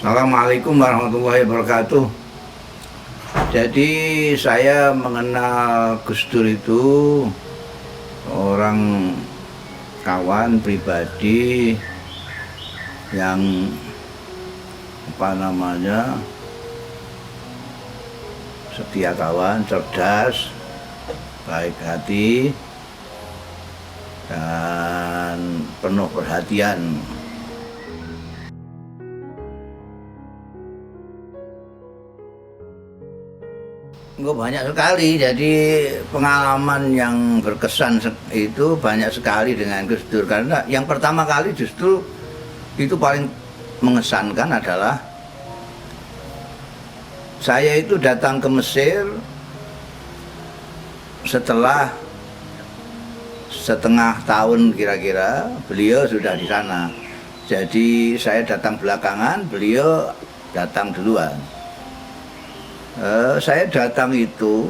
Assalamualaikum warahmatullahi wabarakatuh. Jadi saya mengenal Gus Dur itu orang kawan pribadi yang setia kawan, cerdas, baik hati, dan penuh perhatian. Enggak, banyak sekali. Jadi pengalaman yang berkesan itu banyak sekali dengan Gus Dur. Karena yang pertama kali justru itu paling mengesankan adalah saya itu datang ke Mesir setelah setengah tahun kira-kira beliau sudah di sana. Jadi saya datang belakangan, beliau datang duluan. Saya datang itu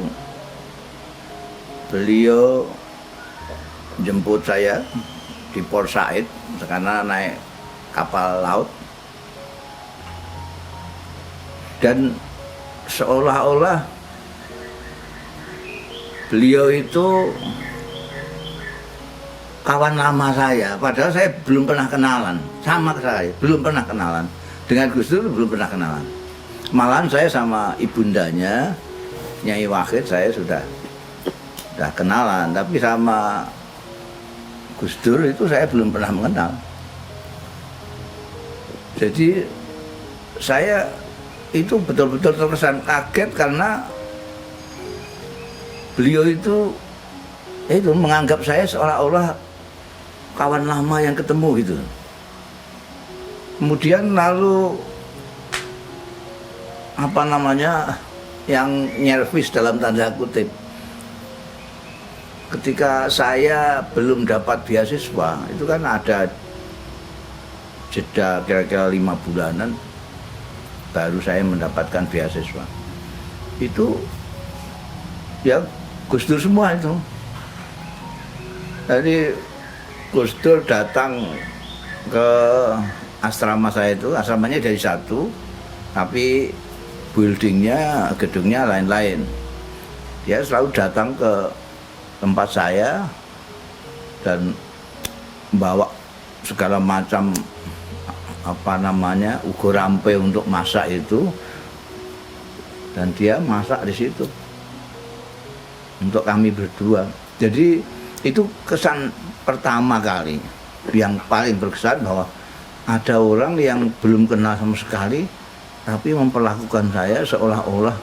beliau jemput saya di Port Said karena naik kapal laut, dan seolah-olah beliau itu kawan lama saya, padahal saya belum pernah kenalan sama saya, belum pernah kenalan dengan Gus Dur, belum pernah kenalan. Malahan saya sama ibundanya Nyai Wahid saya sudah kenalan, tapi sama Gus Dur itu saya belum pernah mengenal. Jadi saya itu betul-betul terkesan, kaget karena beliau itu menganggap saya seolah-olah kawan lama yang ketemu gitu. Kemudian lalu yang nyervis dalam tanda kutip, ketika saya belum dapat beasiswa, itu kan ada jeda kira-kira 5 bulanan baru saya mendapatkan beasiswa. Itu ya Gus Dur semua itu. Jadi Gus Dur datang ke asrama saya itu, asramanya dari satu, tapi gedungnya lain-lain. Dia selalu datang ke tempat saya dan membawa segala macam ugur rampe untuk masak itu, dan dia masak di situ untuk kami berdua. Jadi itu kesan pertama kali yang paling berkesan, bahwa ada orang yang belum kenal sama sekali tapi memperlakukan saya seolah-olah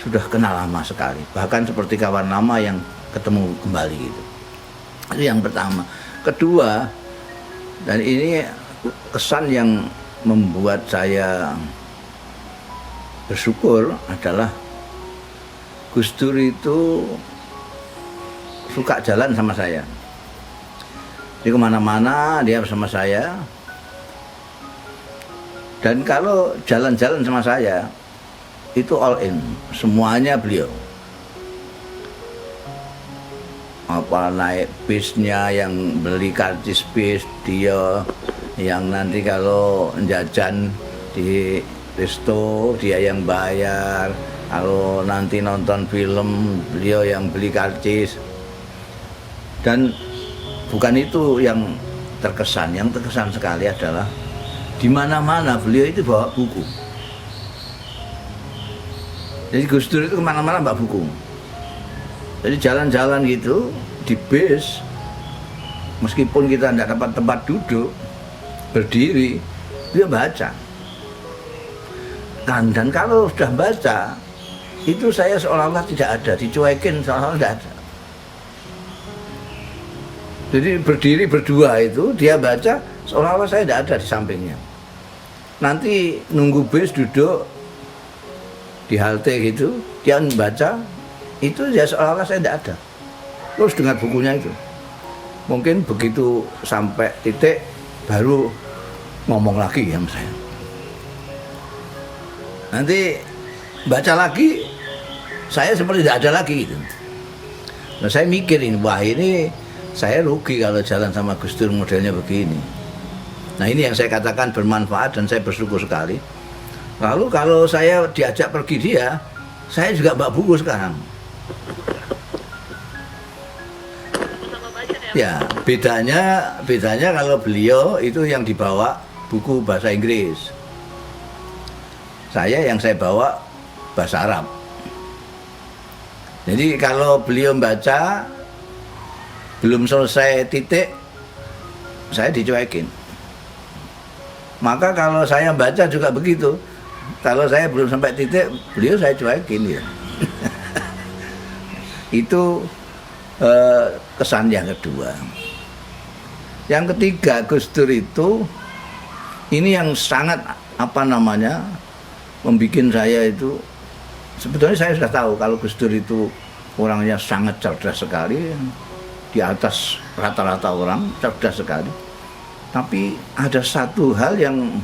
sudah kenal lama sekali, bahkan seperti kawan lama yang ketemu kembali gitu. Itu yang pertama. Kedua, dan ini kesan yang membuat saya bersyukur, adalah Gus Dur itu suka jalan sama saya. Jadi kemana-mana dia bersama saya. Dan kalau jalan-jalan sama saya, itu all in, semuanya beliau. Naik bisnya, yang beli karcis bis dia, yang nanti kalau jajan di resto dia yang bayar, kalau nanti nonton film beliau yang beli karcis. Dan bukan itu yang terkesan sekali adalah di mana-mana beliau itu bawa buku. Jadi Gus Dur itu kemana-mana bawa buku. Jadi jalan-jalan gitu di bis, meskipun kita tidak dapat tempat duduk, berdiri, dia baca. Dan kalau sudah baca, itu saya seolah-olah tidak ada, dicuekin seolah-olah tidak ada. Jadi berdiri berdua itu, dia baca, seolah-olah saya tidak ada di sampingnya. Nanti nunggu bis duduk di halte gitu, dia baca, itu ya seolah-olah saya tidak ada. Terus dengan bukunya itu, mungkin begitu sampai titik baru ngomong lagi sama saya. Nanti baca lagi, saya seperti tidak ada lagi gitu. Nah, saya mikirin, wah ini saya rugi kalau jalan sama Gus Dur modelnya begini. Nah ini yang saya katakan bermanfaat, dan saya bersyukur sekali Lalu kalau saya diajak pergi dia, saya juga bawa buku sekarang. Ya, bedanya kalau beliau itu yang dibawa buku bahasa Inggris. Saya bawa bahasa Arab. Jadi kalau beliau membaca belum selesai titik, saya dicuekin. Maka kalau saya baca juga begitu. Kalau saya belum sampai titik, beliau saya cuekin ya. Itu kesan yang kedua. Yang ketiga, Gus Dur itu ini yang sangat membikin saya itu, sebetulnya saya sudah tahu kalau Gus Dur itu orangnya sangat cerdas sekali, di atas rata-rata orang, cerdas sekali. Tapi ada satu hal yang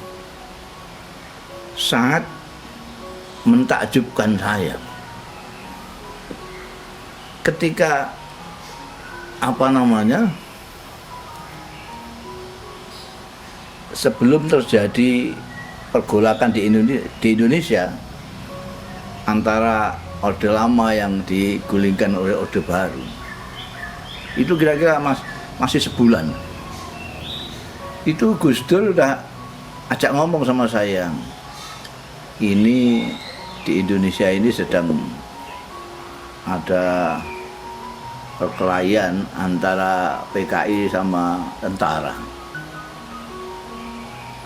sangat mentakjubkan saya. Ketika sebelum terjadi pergolakan di Indonesia antara Orde Lama yang digulingkan oleh Orde Baru, itu kira-kira masih sebulan. Itu Gus Dur udah ajak ngomong sama saya, ini di Indonesia ini sedang ada perkelahian antara PKI sama tentara.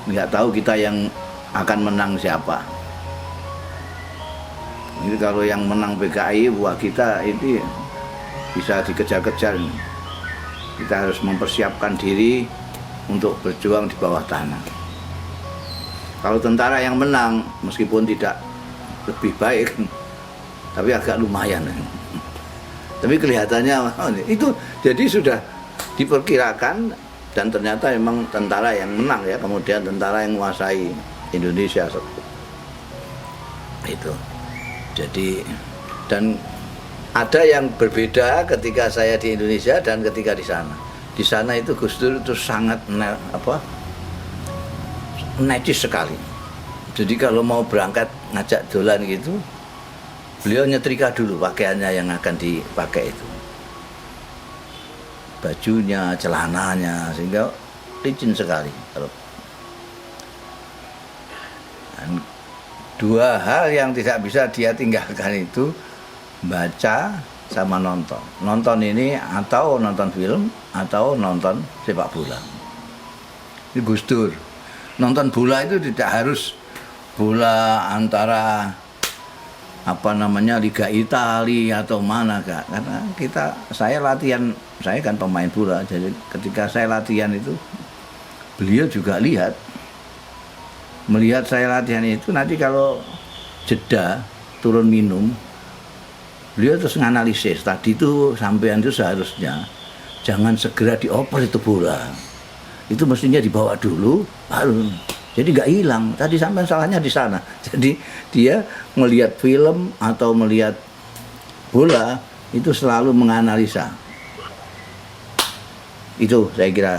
Nggak tahu kita yang akan menang siapa. Ini kalau yang menang PKI, buat kita ini bisa dikejar-kejar. Kita harus mempersiapkan diri untuk berjuang di bawah tanah. Kalau tentara yang menang, meskipun tidak lebih baik, tapi agak lumayan. Tapi kelihatannya itu jadi sudah diperkirakan, dan ternyata memang tentara yang menang ya, kemudian tentara yang menguasai Indonesia itu. Jadi, dan ada yang berbeda ketika saya di Indonesia dan ketika di sana. Di sana itu Gus Dur itu sangat necis sekali. Jadi kalau mau berangkat ngajak dolan gitu, beliau nyetrika dulu pakaiannya yang akan dipakai itu, bajunya, celananya, sehingga licin sekali. Dan dua hal yang tidak bisa dia tinggalkan itu baca sama nonton. Nonton ini atau nonton film atau nonton sepak bola. Ini Gus Dur. Nonton bola itu tidak harus bola antara Liga Italia atau mana, Kak. Karena saya latihan, saya kan pemain bola, jadi ketika saya latihan itu beliau juga melihat saya latihan itu, nanti kalau jeda turun minum, beliau terus nganalisis, tadi itu sampean itu seharusnya jangan segera dioper itu bola, itu mestinya dibawa dulu baru. Jadi nggak hilang, tadi sampai salahnya di sana. Jadi dia melihat film atau melihat bola itu selalu menganalisa. Itu saya kira.